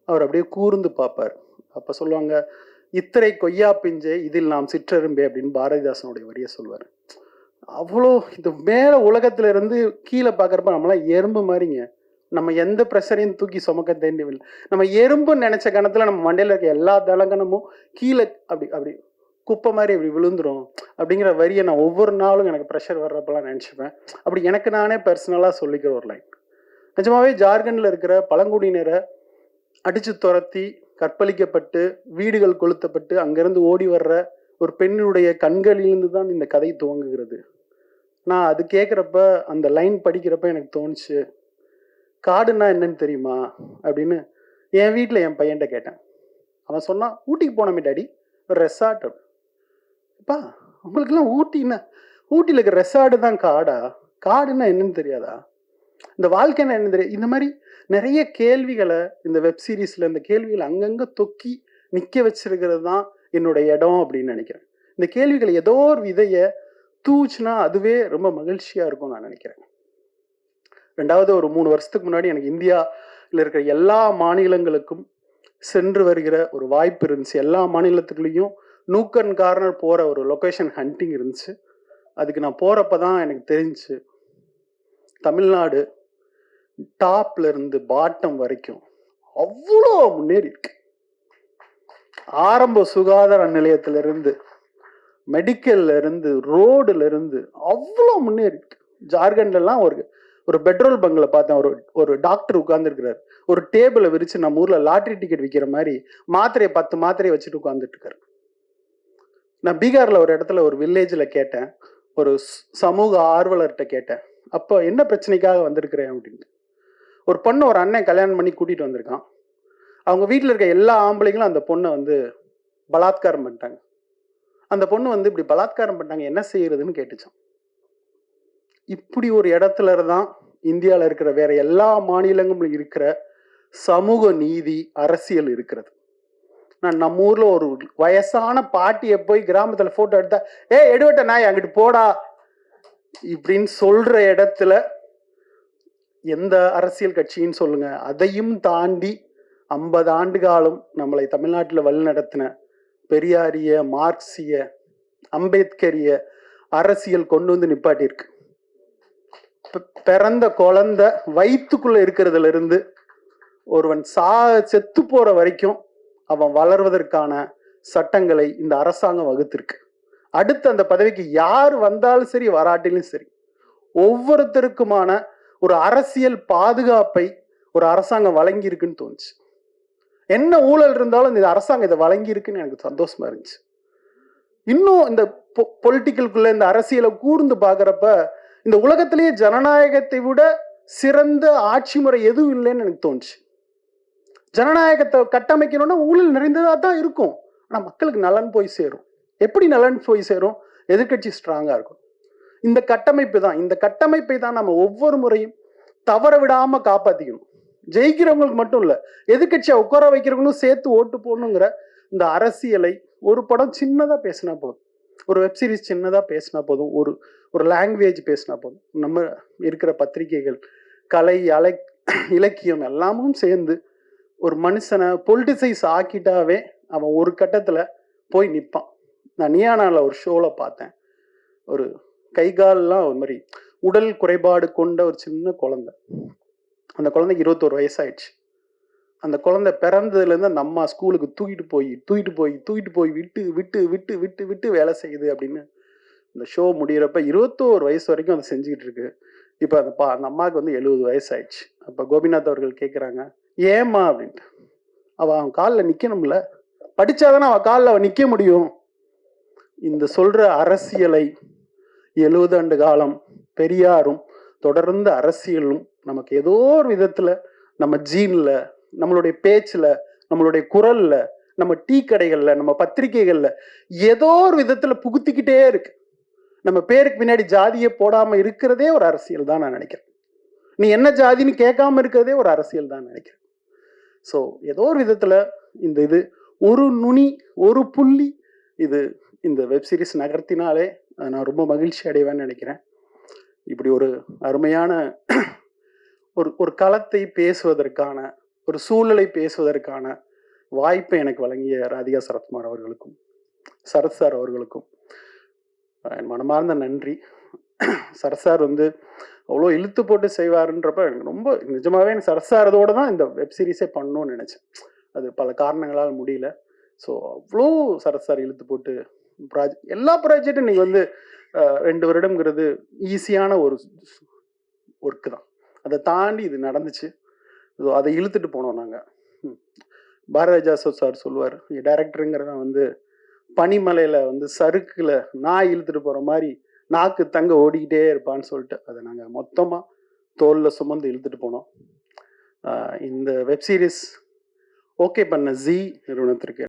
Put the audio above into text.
அவர் அப்படியே கூர்ந்து பார்ப்பார். அப்போ சொல்லுவாங்க, இத்திரை கொய்யா பிஞ்சே இதில் நாம் சிற்றெரும்பே அப்படின்னு பாரதிதாசனுடைய வரியை சொல்வார். அவ்வளோ இது மேலே உலகத்துல இருந்து கீழே பார்க்குறப்ப நம்மளாம் எறும்பு மாதிரிங்க. நம்ம எந்த ப்ரெஷரையும் தூக்கி சுமக்க தேவையில்லை. நம்ம எறும்புன்னு நினைச்ச கணத்துல நம்ம மண்டையில் இருக்க எல்லா தலங்கணமும் கீழே அப்படி அப்படி குப்பை மாதிரி இப்படி விழுந்துரும் அப்படிங்கிற வரியை நான் ஒவ்வொரு நாளும் எனக்கு ப்ரெஷர் வர்றப்பெல்லாம் நினச்சிப்பேன். அப்படி எனக்கு நானே பர்சனலாக சொல்லிக்கிற ஒரு லைன். நிஜமாவே ஜார்க்கண்டில் இருக்கிற பழங்குடியினரை அடித்து துரத்தி கற்பழிக்கப்பட்டு வீடுகள் கொளுத்தப்பட்டு அங்கேருந்து ஓடி வர்ற ஒரு பெண்ணுடைய கண்களிலிருந்து தான் இந்த கதை துவங்குகிறது. நான் அது கேட்குறப்ப அந்த லைன் படிக்கிறப்ப எனக்கு தோணுச்சு, காடுன்னா என்னன்னு தெரியுமா அப்படின்னு என் வீட்டில் என் பையன்கிட்ட கேட்டேன். அவன் சொன்னான், ஊட்டிக்கு போனோமே டாடி, ஒரு ரெசார்ட். அப்பா உங்களுக்கெல்லாம் ஊட்டின்னா ஊட்டியில் இருக்கிற ரெசார்ட்டு தான் காடா? காடுன்னா என்னன்னு தெரியாதா? இந்த வாழ்க்கைன்னா என்ன தெரியாது? இந்த மாதிரி நிறைய கேள்விகளை இந்த வெப் சீரீஸ்ல இந்த கேள்விகளை அங்கங்கே தொக்கி நிற்க வச்சிருக்கிறது தான் என்னுடைய இடம் அப்படின்னு நினைக்கிறேன். இந்த கேள்விகளை ஏதோ ஒரு விதையை தூச்சுனா அதுவே ரொம்ப மகிழ்ச்சியா இருக்கும் நான் நினைக்கிறேன். ரெண்டாவது, ஒரு 3 வருஷத்துக்கு முன்னாடி எனக்கு இந்தியாவில் இருக்கிற எல்லா மாநிலங்களுக்கும் சென்று வருகிற ஒரு வாய்ப்பு இருந்துச்சு. எல்லா மாநிலத்துக்குள்ளேயும் நூக் அண்ட் கார்னர் போகிற ஒரு லொக்கேஷன் ஹண்டிங் இருந்துச்சு. அதுக்கு நான் போகிறப்ப தான் எனக்கு தெரிஞ்சுச்சு, தமிழ்நாடு டாப்ல இருந்து பாட்டம் வரைக்கும் அவ்வளோ முன்னேறி இருக்கு. ஆரம்ப சுகாதார நிலையத்திலிருந்து, மெடிக்கல்ல இருந்து, ரோடுல இருந்து அவ்வளோ முன்னேறி இருக்கு. ஜார்க்கண்ட்லாம் ஒரு பெட்ரோல் பங்க்ல பார்த்தேன், ஒரு டாக்டர் உட்கார்ந்துருக்கிறார். ஒரு டேபிளை விரிச்சு நம்ம ஊர்ல லாட்ரி டிக்கெட் விற்கிற மாதிரி மாத்திரையை 10 மாத்திரையை வச்சுட்டு உட்கார்ந்துட்டு இருக்காரு. நான் பீகார்ல ஒரு இடத்துல ஒரு வில்லேஜ்ல கேட்டேன், ஒரு சமூக ஆர்வலர்கிட்ட கேட்டேன், அப்போ என்ன பிரச்சனைக்காக வந்திருக்கிறேன் அப்படின்ட்டு. ஒரு பொண்ணு ஒரு அண்ணன் கல்யாணம் பண்ணி கூட்டிட்டு வந்திருக்கான். அவங்க வீட்டில் இருக்க எல்லா ஆம்பளைங்களும் அந்த பொண்ணை பலாத்காரம் பண்ணிட்டாங்க. அந்த பொண்ணு இப்படி பலாத்காரம் பண்ணிட்டாங்க, என்ன செய்யறதுன்னு கேட்டுச்சான். இப்படி ஒரு இடத்துல தான் இந்தியாவில் இருக்கிற வேற எல்லா மாநிலங்களும் இருக்கிற சமூக நீதி அரசியல் இருக்கிறது. நான் நம்ம ஊர்ல ஒரு வயசான பாட்டியை போய் கிராமத்துல போட்டோ எடுத்தா, எடுவட்ட நாய் அங்கிட்டு போடா இப்படின்னு சொல்ற இடத்துல எந்த அரசியல் கட்சின்னு சொல்லுங்க, அதையும் தாண்டி 50 ஆண்டு காலம் நம்மளை தமிழ்நாட்டில் வழிநடத்தின பெரியாரிய, மார்க்சிய, அம்பேத்கரிய அரசியல் கொண்டு நிப்பாட்டியிருக்கு. பிறந்த குழந்தை வயிற்றுக்குள்ள இருக்கிறதுல இருந்து ஒருவன் செத்து போற வரைக்கும் அவன் வளர்வதற்கான சட்டங்களை இந்த அரசாங்கம் வகுத்திருக்கு. அடுத்து அந்த பதவிக்கு யார் வந்தாலும் சரி, வராட்டிலும் சரி, ஒவ்வொருத்தருக்குமான ஒரு அரசியல் பாதுகாப்பை ஒரு அரசாங்கம் வழங்கி இருக்குன்னு தோணுச்சு. என்ன ஊழல் இருந்தாலும் இந்த அரசாங்கம் இதை வழங்கி இருக்குன்னு எனக்கு சந்தோஷமா இருந்துச்சு. இன்னும் இந்த பொலிட்டிக்கலுக்குள்ள இந்த அரசியலை கூர்ந்து பார்க்குறப்ப இந்த உலகத்திலேயே ஜனநாயகத்தை விட சிறந்த ஆட்சி முறை எதுவும் இல்லைன்னு எனக்கு தோணுச்சு. ஜனநாயகத்தை கட்டமைக்கணும்னா ஊழல் நிறைந்ததாக தான் இருக்கும், ஆனால் மக்களுக்கு நலன் போய் சேரும். எப்படி நலன் போய் சேரும்? எதிர்கட்சி ஸ்ட்ராங்கா இருக்கும். இந்த கட்டமைப்பை தான் நம்ம ஒவ்வொரு முறையும் தவற விடாம காப்பாத்திக்கணும். ஜெயிக்கிறவங்களுக்கு மட்டும் இல்ல, எதிர்கட்சியை உட்கார வைக்கிறவங்களும் சேர்த்து ஓட்டு போடணுங்கிற இந்த அரசியலை ஒரு படம் சின்னதா பேசினா போதும், ஒரு வெப்சீரிஸ் சின்னதா பேசினா போதும், ஒரு லாங்குவேஜ் பேசினா போதும், நம்ம இருக்கிற பத்திரிகைகள், கலை, இலக்கியம் எல்லாமும் சேர்ந்து ஒரு மனுஷனை பொலிட்டிசைஸ் ஆக்கிட்டாவே அவன் ஒரு கட்டத்துல போய் நிற்பான். நான் நியானால ஒரு ஷோல பார்த்தேன், ஒரு கை கால்லாம் ஒரு மாதிரி உடல் குறைபாடு கொண்ட ஒரு சின்ன குழந்தை. அந்த குழந்தைக்கு 21 வயசாயிடுச்சு. அந்த குழந்தை பிறந்ததுலேருந்து அந்த அம்மா ஸ்கூலுக்கு தூக்கிட்டு போய் விட்டு வேலை செய்யுது அப்படின்னு இந்த ஷோ முடிகிறப்ப 21 வயசு வரைக்கும் அதை செஞ்சுக்கிட்டு இருக்கு. இப்போ அந்த அம்மாவுக்கு 70 வயசாயிடுச்சு. அப்போ கோபிநாத் அவர்கள் கேட்குறாங்க, ஏம்மா அப்படின்ட்டு. அவன் காலில் நிற்கணும்ல, படித்தாதானே அவன் காலில் நிற்க முடியும். இந்த சொல்கிற அரசியலை 70 ஆண்டு காலம் பெரியாரும் தொடர்ந்து அரசியலும் நமக்கு ஏதோ ஒரு விதத்தில் நம்ம ஜீன்ல, நம்மளுடைய பேச்சில், நம்மளுடைய குரல்ல, நம்ம டீ கடைகளில், நம்ம பத்திரிகைகளில் ஏதோ ஒரு விதத்தில் புகுத்திக்கிட்டே இருக்கு. நம்ம பேருக்கு பின்னாடி ஜாதியை போடாமல் இருக்கிறதே ஒரு அரசியல் தான் நான் நினைக்கிறேன். நீ என்ன ஜாதின்னு கேட்காம இருக்கிறதே ஒரு அரசியல் தான் நினைக்கிறேன். ஸோ ஏதோ ஒரு விதத்தில் இது ஒரு நுனி, ஒரு புள்ளி இந்த வெப் சீரிஸ் நகர்த்தினாலே நான் ரொம்ப மகிழ்ச்சி அடைவேன்னு நினைக்கிறேன். இப்படி ஒரு அருமையான ஒரு களத்தை பேசுவதற்கான ஒரு சூழலை பேசுவதற்கான வாய்ப்பை எனக்கு வழங்கிய ராதிகா சரத்குமார் அவர்களுக்கும் சரத் சார் அவர்களுக்கும் என் மனமார்ந்த நன்றி. சரத் சார் வந்து அவ்வளோ இழுத்து போட்டு செய்வாருன்றப்ப எனக்கு ரொம்ப நிஜமாவே எனக்கு சரத் சார் அதோட தான் இந்த வெப் சீரிஸே பண்ணணும்னு நினச்சேன். அது பல காரணங்களால் முடியல. ஸோ அவ்வளோ சரத் சார் இழுத்து போட்டு எல்லா ப்ராஜெக்டும் இன்னைக்கு வந்து 2 வருடம்ங்கிறது ஈஸியான ஒரு ஒர்க்கு தான். அதை தாண்டி இது நடந்துச்சு. அதை இழுத்துட்டு போனோம் நாங்கள். பாரதிராஜா சார் சொல்லுவார், டைரக்டருங்கிறவன் வந்து பனிமலையில் வந்து சறுக்கில் நாய் இழுத்துட்டு போகிற மாதிரி நாக்கு தங்க ஓடிக்கிட்டே இருப்பான்னு சொல்லிட்டு அதை நாங்கள் மொத்தமாக தோளில் சுமந்து இழுத்துட்டு போனோம். இந்த வெப் சீரிஸ் ஓகே பண்ண ஜீ நிறுவனத்திற்கு